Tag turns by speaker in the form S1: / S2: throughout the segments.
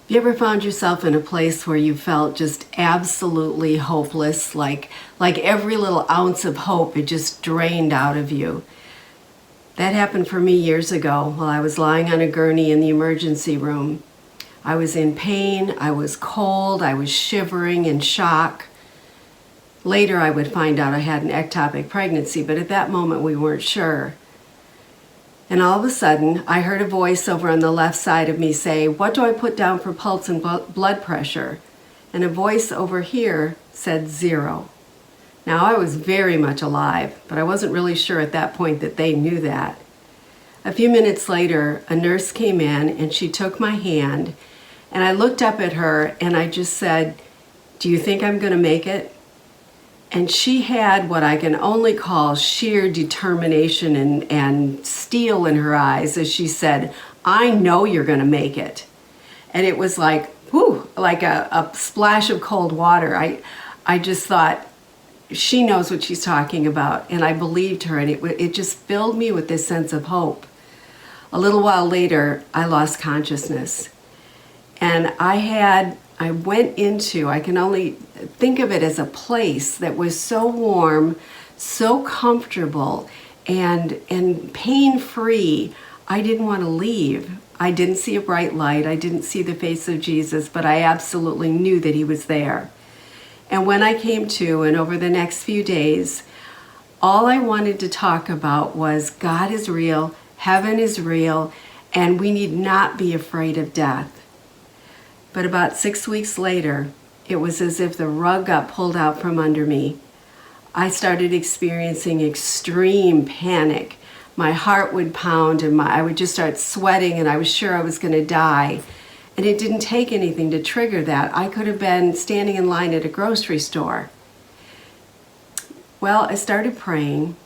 S1: You ever found yourself in a place where you felt just absolutely hopeless, like every little ounce of hope had just drained out of you? That happened for me years ago while I was lying on a gurney in the emergency room. I was in pain, I was cold, I was shivering in shock. Later I would find out I had an ectopic pregnancy, but at that moment we weren't sure. And all of a sudden, I heard a voice over on the left side of me say, "What do I put down for pulse and blood pressure?" And a voice over here said 0. Now, I was very much alive, but I wasn't really sure at that point that they knew that. A few minutes later, a nurse came in and she took my hand, and I looked up at her and I just said, "Do you think I'm going to make it?" And she had what I can only call sheer determination and steel in her eyes as she said, "I know you're going to make it." And it was like, whew, like a splash of cold water. I just thought, she knows what she's talking about. And I believed her, and it just filled me with this sense of hope. A little while later, I lost consciousness. And I went into, I can only think of it as a place that was so warm, so comfortable, and pain-free. I didn't want to leave. I didn't see a bright light. I didn't see the face of Jesus, but I absolutely knew that he was there. And when I came to, and over the next few days, all I wanted to talk about was God is real, heaven is real, and we need not be afraid of death. But about 6 weeks later, it was as if the rug got pulled out from under me. I started experiencing extreme panic. My heart would pound and I would just start sweating, and I was sure I was going to die. And it didn't take anything to trigger that. I could have been standing in line at a grocery store. Well, I started praying,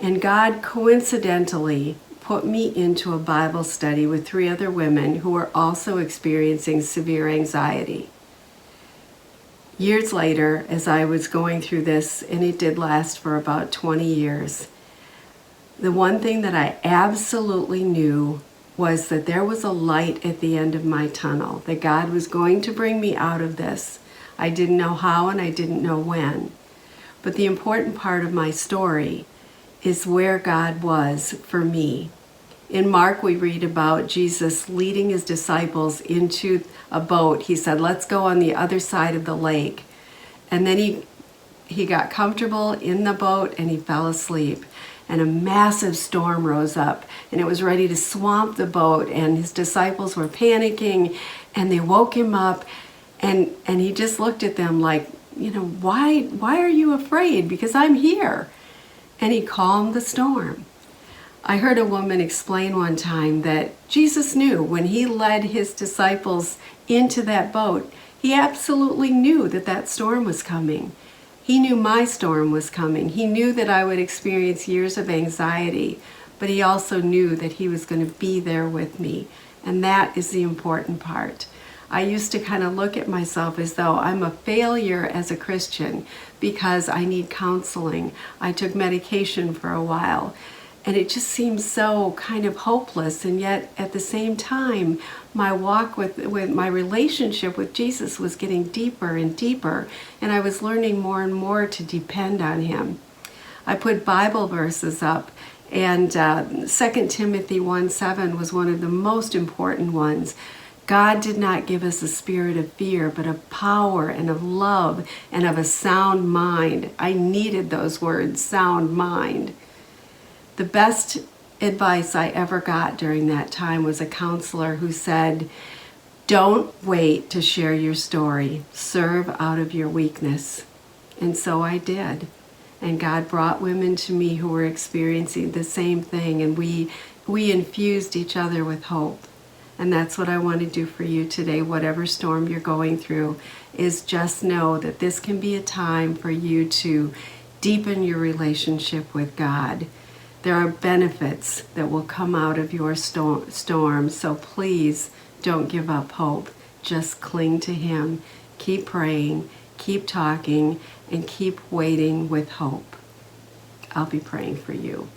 S1: and God coincidentally put me into a Bible study with 3 other women who were also experiencing severe anxiety. Years later, as I was going through this, and it did last for about 20 years, the one thing that I absolutely knew was that there was a light at the end of my tunnel, that God was going to bring me out of this. I didn't know how and I didn't know when. But the important part of my story is where God was for me. In Mark, we read about Jesus leading his disciples into a boat. He said, "Let's go on the other side of the lake." And then he got comfortable in the boat and he fell asleep. And a massive storm rose up, and it was ready to swamp the boat, and his disciples were panicking, and they woke him up, and he just looked at them like, why are you afraid? Because I'm here. And he calmed the storm. I heard a woman explain one time that Jesus knew when he led his disciples into that boat, he absolutely knew that that storm was coming. He knew my storm was coming. He knew that I would experience years of anxiety, but he also knew that he was going to be there with me. And that is the important part. I used to kind of look at myself as though I'm a failure as a Christian because I need counseling. I took medication for a while. And it just seemed so kind of hopeless. And yet at the same time, my walk with my relationship with Jesus was getting deeper and deeper. And I was learning more and more to depend on him. I put Bible verses up, and 2 Timothy 1:7 was one of the most important ones. God did not give us a spirit of fear, but of power and of love and of a sound mind. I needed those words, sound mind. The best advice I ever got during that time was a counselor who said, "Don't wait to share your story. Serve out of your weakness." And so I did. And God brought women to me who were experiencing the same thing, and we infused each other with hope. And that's what I want to do for you today. Whatever storm you're going through, is just know that this can be a time for you to deepen your relationship with God. There are benefits that will come out of your storm, so please don't give up hope. Just cling to him. Keep praying, keep talking, and keep waiting with hope. I'll be praying for you.